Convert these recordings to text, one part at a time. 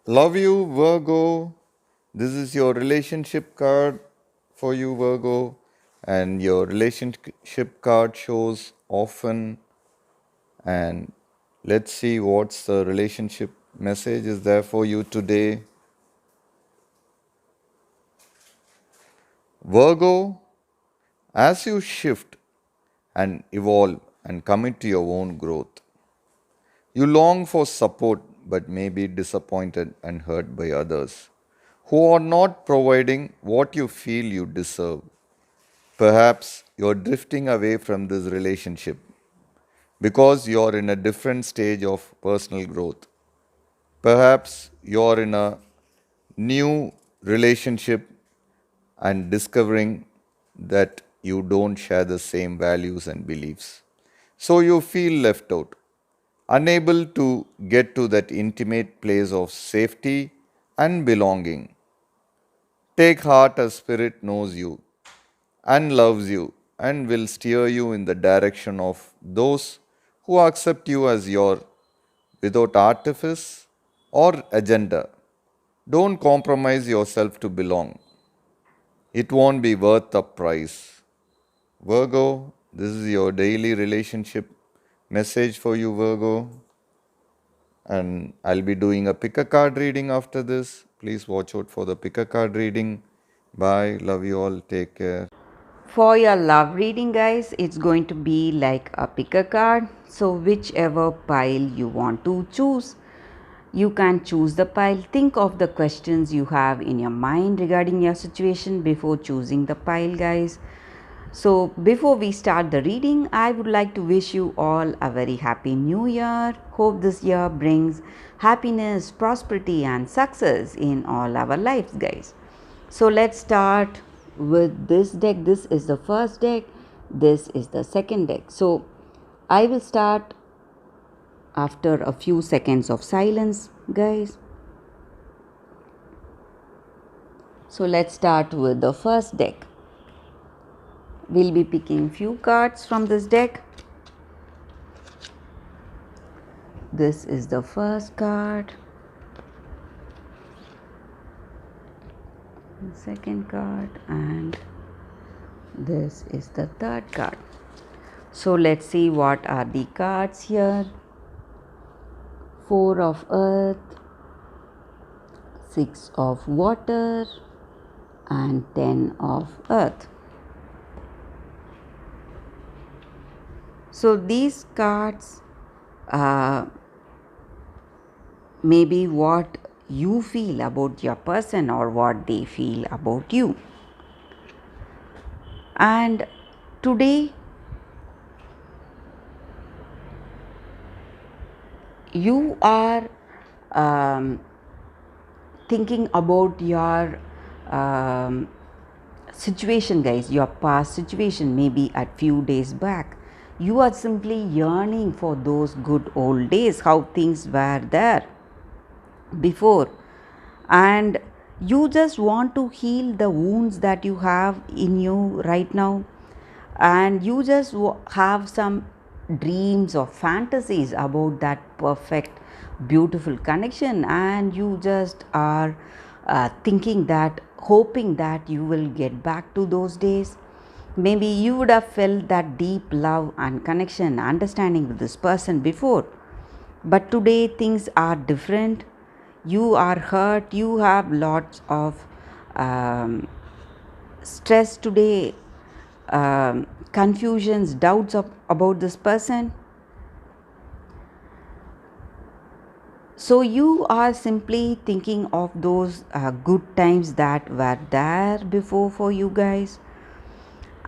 Love you, Virgo. This is your relationship card for you, Virgo. And your relationship card shows often. And let's see what's the relationship message is there for you today. Virgo, as you shift and evolve and commit to your own growth, you long for support but may be disappointed and hurt by others who are not providing what you feel you deserve. Perhaps you're drifting away from this relationship because you're in a different stage of personal growth. Perhaps you're in a new relationship and discovering that you don't share the same values and beliefs. So you feel left out, unable to get to that intimate place of safety and belonging. Take heart as Spirit knows you and loves you and will steer you in the direction of those who accept you as your without artifice or agenda. Don't compromise yourself to belong. It won't be worth the price. Virgo, this is your daily relationship message for you, Virgo. And I'll be doing a pick a card reading after this. Please watch out for the pick a card reading. Bye. Love you all. Take care. For your love reading, guys, it's going to be like a pick a card. So, whichever pile you want to choose, you can choose the pile. Think of the questions you have in your mind regarding your situation before choosing the pile, guys. So, before we start the reading, I would like to wish you all a very happy new year. Hope this year brings happiness, prosperity, and success in all our lives, guys. So, let's start with this deck. This is the first deck, this is the second deck. So, I will start after a few seconds of silence, guys. So, let's start with the first deck. We'll be picking few cards from this deck. This is the first card, the second card, and this is the third card. So let's see what are the cards here. Four of earth, six of water, and 10 of earth. So these cards maybe what you feel about your person or what they feel about you. And today you are thinking about your situation, guys, your past situation, maybe at few days back. You are simply yearning for those good old days, how things were there before, and you just want to heal the wounds that you have in you right now, and you just have some dreams or fantasies about that perfect beautiful connection, and you just are thinking that, hoping that you will get back to those days. Maybe you would have felt that deep love and connection, understanding with this person before, but today things are different. You are hurt, you have lots of stress today, confusions, doubts about this person. So you are simply thinking of those good times that were there before for you guys,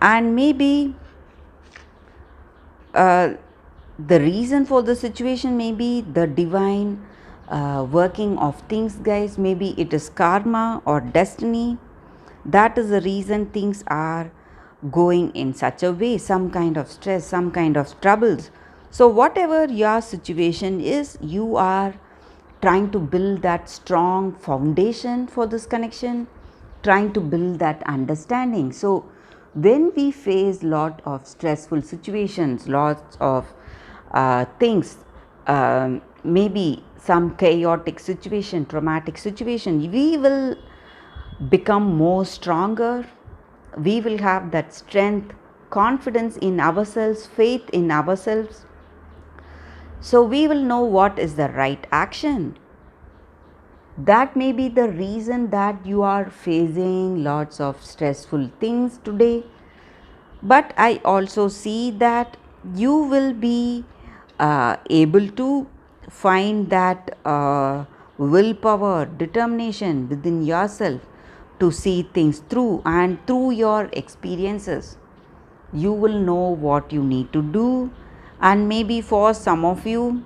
and maybe the reason for the situation may be the divine working of things, guys. Maybe it is karma or destiny. That is the reason things are going in such a way, some kind of stress, some kind of troubles. So whatever your situation is, you are trying to build that strong foundation for this connection, trying to build that understanding. So when we face lot of stressful situations, lots of things, maybe some chaotic situation, traumatic situation, we will become more stronger. We will have that strength, confidence in ourselves, faith in ourselves. So we will know what is the right action. That may be the reason that you are facing lots of stressful things today. But I also see that you will be able to find that willpower, determination within yourself to see things through, and through your experiences you will know what you need to do. And maybe for some of you,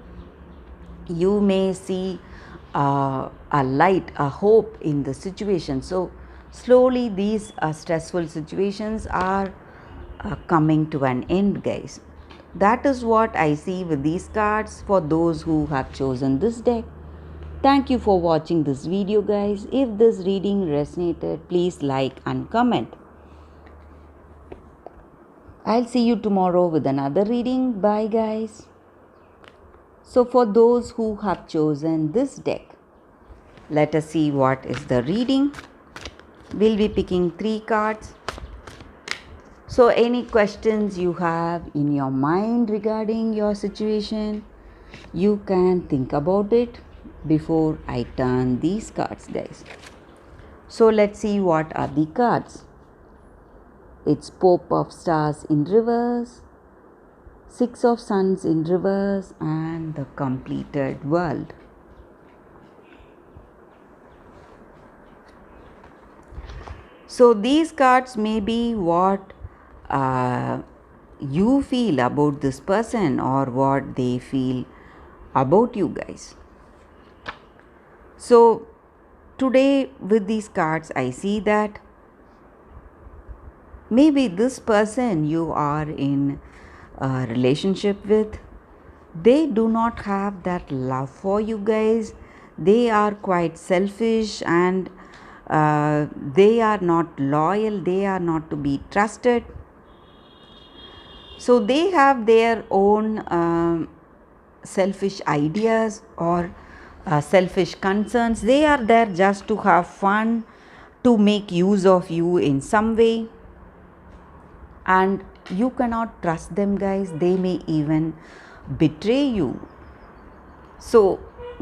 you may see a light, a hope in the situation. So slowly these stressful situations are coming to an end, guys. That is what I see with these cards for those who have chosen this deck. Thank you for watching this video, guys. If this reading resonated, please like and comment. I'll see you tomorrow with another reading. Bye, guys. So for those who have chosen this deck, let us see what is the reading. We'll be picking 3 cards. So any questions you have in your mind regarding your situation, you can think about it before I turn these cards, guys. So let's see what are the cards. It's Pope of Stars in reverse, 6 of Suns in reverse, and the Completed World. So these cards may be what you feel about this person or what they feel about you, guys. So today with these cards, I see that maybe this person you are in a relationship with, they do not have that love for you, guys. They are quite selfish, and they are not loyal, they are not to be trusted. So they have their own selfish ideas or selfish concerns. They are there just to have fun, to make use of you in some way, and you cannot trust them, guys. They may even betray you. So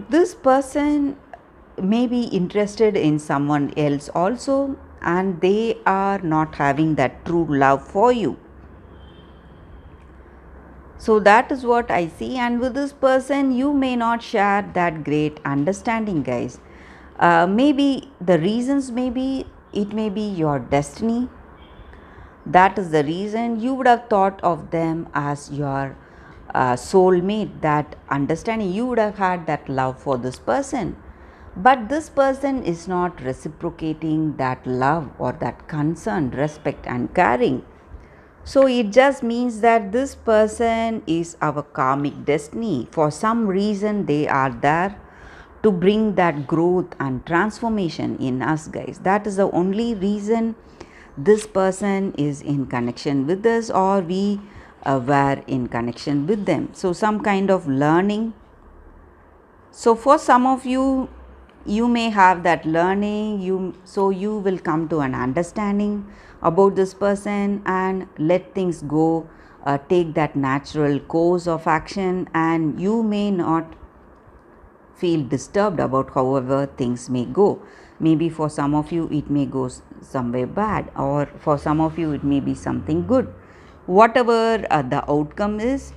this person may be interested in someone else also, and they are not having that true love for you. So that is what I see, and with this person you may not share that great understanding, guys. Maybe the reasons it may be your destiny. That is the reason you would have thought of them as your soulmate, that understanding. You would have had that love for this person, but this person is not reciprocating that love or that concern, respect and caring. So it just means that this person is our karmic destiny. For some reason they are there to bring that growth and transformation in us, guys. That is the only reason this person is in connection with us, or we were in connection with them. So some kind of learning. So for some of you, you may have that learning, so you will come to an understanding about this person and let things go, take that natural course of action, and you may not feel disturbed about however things may go. Maybe for some of you it may go somewhere bad, or for some of you it may be something good. Whatever the outcome is,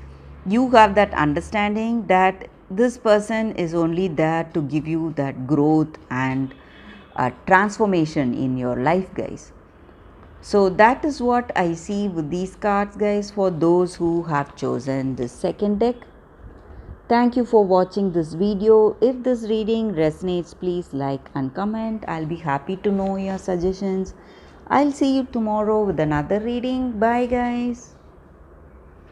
you have that understanding that this person is only there to give you that growth and transformation in your life, guys. So that is what I see with these cards, guys, for those who have chosen this second deck. Thank you for watching this video. If this reading resonates, please like and comment. I'll be happy to know your suggestions. I'll see you tomorrow with another reading. Bye, guys.